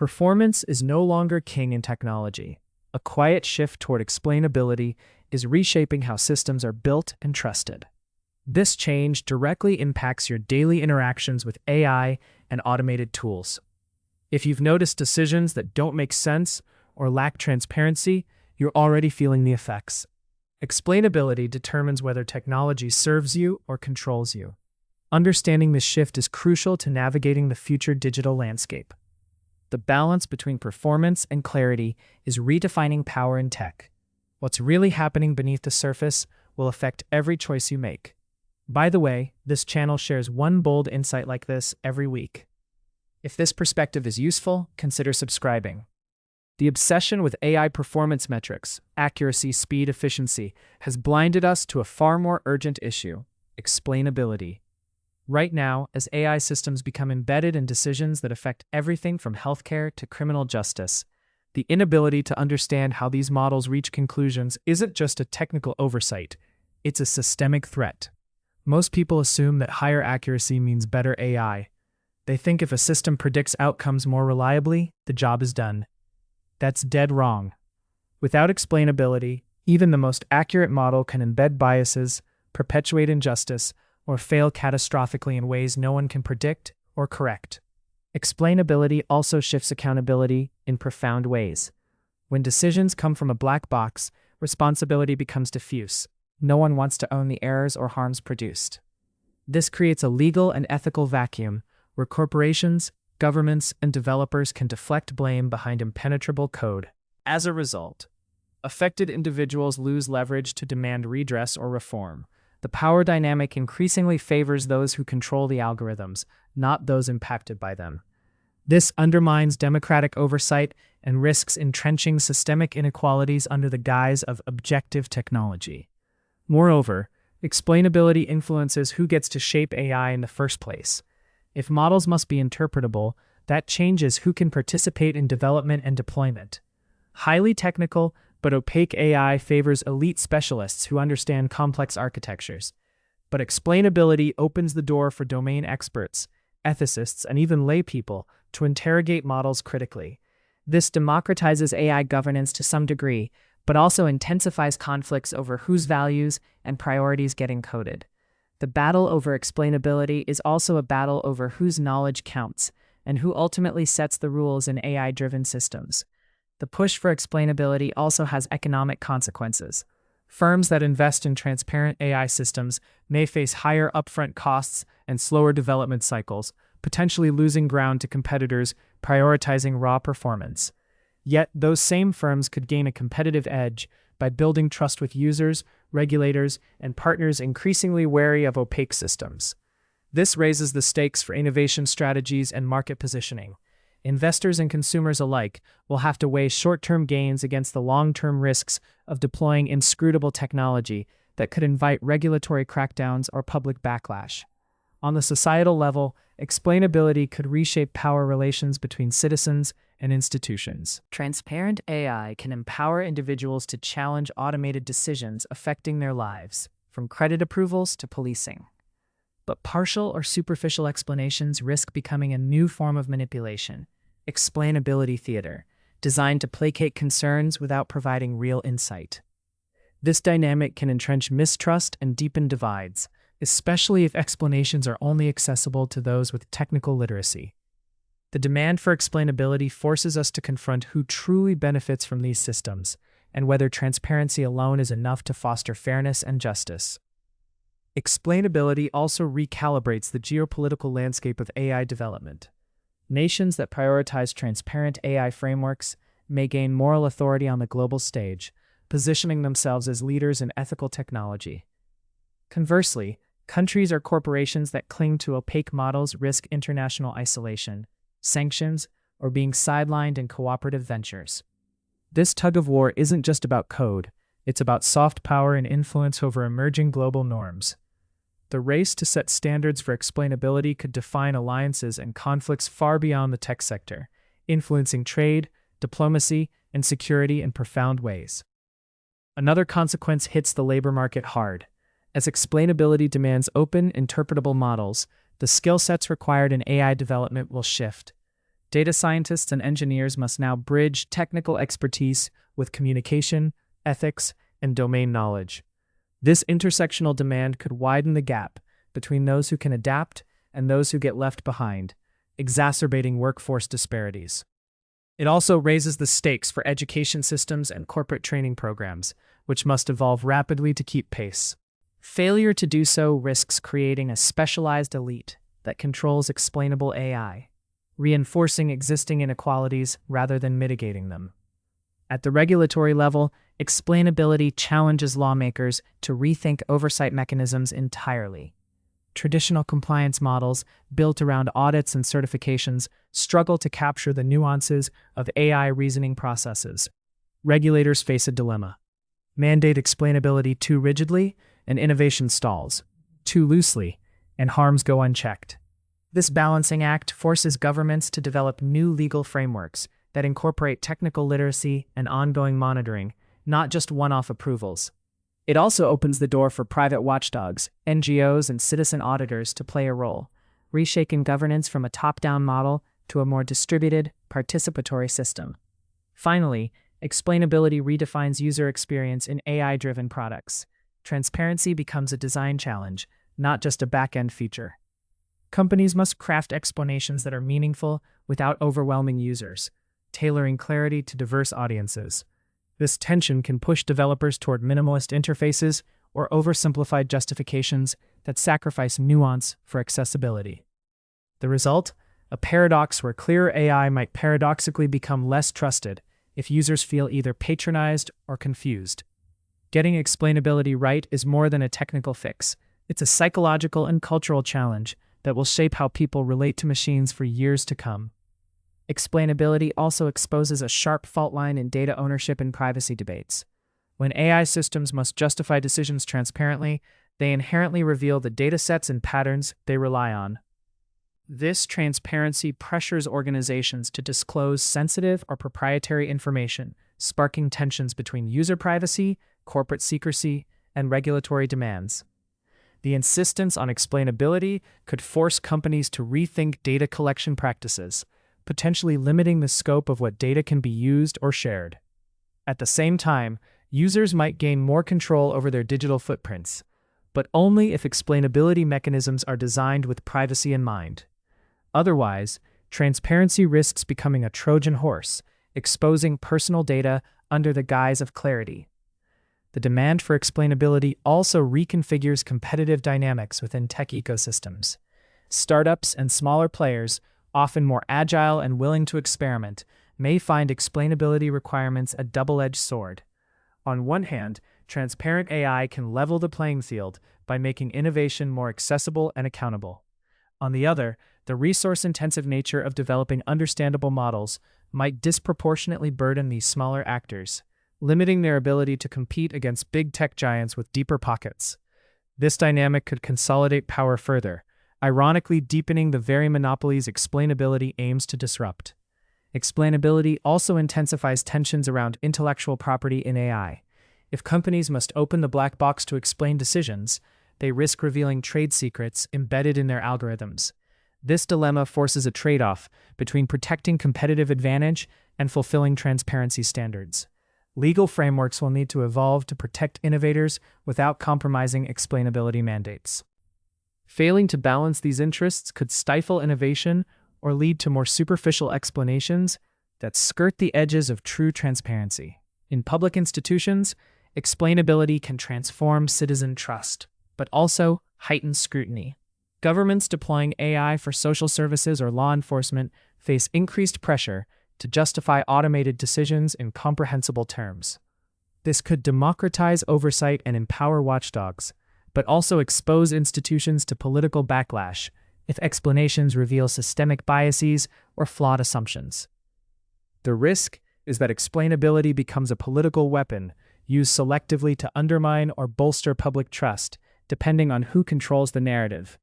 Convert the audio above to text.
Performance is no longer king in technology. A quiet shift toward explainability is reshaping how systems are built and trusted. This change directly impacts your daily interactions with AI and automated tools. If you've noticed decisions that don't make sense or lack transparency, you're already feeling the effects. Explainability determines whether technology serves you or controls you. Understanding this shift is crucial to navigating the future digital landscape. The balance between performance and clarity is redefining power in tech. What's really happening beneath the surface will affect every choice you make. By the way, this channel shares one bold insight like this every week. If this perspective is useful, consider subscribing. The obsession with AI performance metrics, accuracy, speed, efficiency, has blinded us to a far more urgent issue: explainability. Right now, as AI systems become embedded in decisions that affect everything from healthcare to criminal justice, the inability to understand how these models reach conclusions isn't just a technical oversight, it's a systemic threat. Most people assume that higher accuracy means better AI. They think if a system predicts outcomes more reliably, the job is done. That's dead wrong. Without explainability, even the most accurate model can embed biases, perpetuate injustice, or fail catastrophically in ways no one can predict or correct. Explainability also shifts accountability in profound ways. When decisions come from a black box, responsibility becomes diffuse. No one wants to own the errors or harms produced. This creates a legal and ethical vacuum where corporations, governments, and developers can deflect blame behind impenetrable code. As a result, affected individuals lose leverage to demand redress or reform. The power dynamic increasingly favors those who control the algorithms, not those impacted by them. This undermines democratic oversight and risks entrenching systemic inequalities under the guise of objective technology. Moreover, explainability influences who gets to shape AI in the first place. If models must be interpretable, that changes who can participate in development and deployment. Highly technical but opaque AI favors elite specialists who understand complex architectures. But explainability opens the door for domain experts, ethicists, and even laypeople to interrogate models critically. This democratizes AI governance to some degree, but also intensifies conflicts over whose values and priorities get encoded. The battle over explainability is also a battle over whose knowledge counts and who ultimately sets the rules in AI-driven systems. The push for explainability also has economic consequences. Firms that invest in transparent AI systems may face higher upfront costs and slower development cycles, potentially losing ground to competitors prioritizing raw performance. Yet, those same firms could gain a competitive edge by building trust with users, regulators, and partners increasingly wary of opaque systems. This raises the stakes for innovation strategies and market positioning. Investors and consumers alike will have to weigh short-term gains against the long-term risks of deploying inscrutable technology that could invite regulatory crackdowns or public backlash. On the societal level, explainability could reshape power relations between citizens and institutions. Transparent AI can empower individuals to challenge automated decisions affecting their lives, from credit approvals to policing. But partial or superficial explanations risk becoming a new form of manipulation: explainability theater, designed to placate concerns without providing real insight. This dynamic can entrench mistrust and deepen divides, especially if explanations are only accessible to those with technical literacy. The demand for explainability forces us to confront who truly benefits from these systems, and whether transparency alone is enough to foster fairness and justice. Explainability also recalibrates the geopolitical landscape of AI development. Nations that prioritize transparent AI frameworks may gain moral authority on the global stage, positioning themselves as leaders in ethical technology. Conversely, countries or corporations that cling to opaque models risk international isolation, sanctions, or being sidelined in cooperative ventures. This tug-of-war isn't just about code, it's about soft power and influence over emerging global norms. The race to set standards for explainability could define alliances and conflicts far beyond the tech sector, influencing trade, diplomacy, and security in profound ways. Another consequence hits the labor market hard. As explainability demands open, interpretable models, the skill sets required in AI development will shift. Data scientists and engineers must now bridge technical expertise with communication, ethics, and domain knowledge. This intersectional demand could widen the gap between those who can adapt and those who get left behind, exacerbating workforce disparities. It also raises the stakes for education systems and corporate training programs, which must evolve rapidly to keep pace. Failure to do so risks creating a specialized elite that controls explainable AI, reinforcing existing inequalities rather than mitigating them. At the regulatory level, explainability challenges lawmakers to rethink oversight mechanisms entirely. Traditional compliance models, built around audits and certifications, struggle to capture the nuances of AI reasoning processes. Regulators face a dilemma. Mandate explainability too rigidly, and innovation stalls. Too loosely, and harms go unchecked. This balancing act forces governments to develop new legal frameworks that incorporate technical literacy and ongoing monitoring, not just one-off approvals. It also opens the door for private watchdogs, NGOs, and citizen auditors to play a role, reshaping governance from a top-down model to a more distributed, participatory system. Finally, explainability redefines user experience in AI-driven products. Transparency becomes a design challenge, not just a back-end feature. Companies must craft explanations that are meaningful without overwhelming users, tailoring clarity to diverse audiences. This tension can push developers toward minimalist interfaces or oversimplified justifications that sacrifice nuance for accessibility. The result? A paradox where clearer AI might paradoxically become less trusted if users feel either patronized or confused. Getting explainability right is more than a technical fix. It's a psychological and cultural challenge that will shape how people relate to machines for years to come. Explainability also exposes a sharp fault line in data ownership and privacy debates. When AI systems must justify decisions transparently, they inherently reveal the datasets and patterns they rely on. This transparency pressures organizations to disclose sensitive or proprietary information, sparking tensions between user privacy, corporate secrecy, and regulatory demands. The insistence on explainability could force companies to rethink data collection practices, potentially limiting the scope of what data can be used or shared. At the same time, users might gain more control over their digital footprints, but only if explainability mechanisms are designed with privacy in mind. Otherwise, transparency risks becoming a Trojan horse, exposing personal data under the guise of clarity. The demand for explainability also reconfigures competitive dynamics within tech ecosystems. Startups and smaller players, often more agile and willing to experiment, may find explainability requirements a double-edged sword. On one hand, transparent AI can level the playing field by making innovation more accessible and accountable. On the other, the resource-intensive nature of developing understandable models might disproportionately burden these smaller actors, limiting their ability to compete against big tech giants with deeper pockets. This dynamic could consolidate power further, ironically deepening the very monopolies explainability aims to disrupt. Explainability also intensifies tensions around intellectual property in AI. If companies must open the black box to explain decisions, they risk revealing trade secrets embedded in their algorithms. This dilemma forces a trade-off between protecting competitive advantage and fulfilling transparency standards. Legal frameworks will need to evolve to protect innovators without compromising explainability mandates. Failing to balance these interests could stifle innovation or lead to more superficial explanations that skirt the edges of true transparency. In public institutions, explainability can transform citizen trust, but also heighten scrutiny. Governments deploying AI for social services or law enforcement face increased pressure to justify automated decisions in comprehensible terms. This could democratize oversight and empower watchdogs, but also expose institutions to political backlash if explanations reveal systemic biases or flawed assumptions. The risk is that explainability becomes a political weapon used selectively to undermine or bolster public trust, depending on who controls the narrative.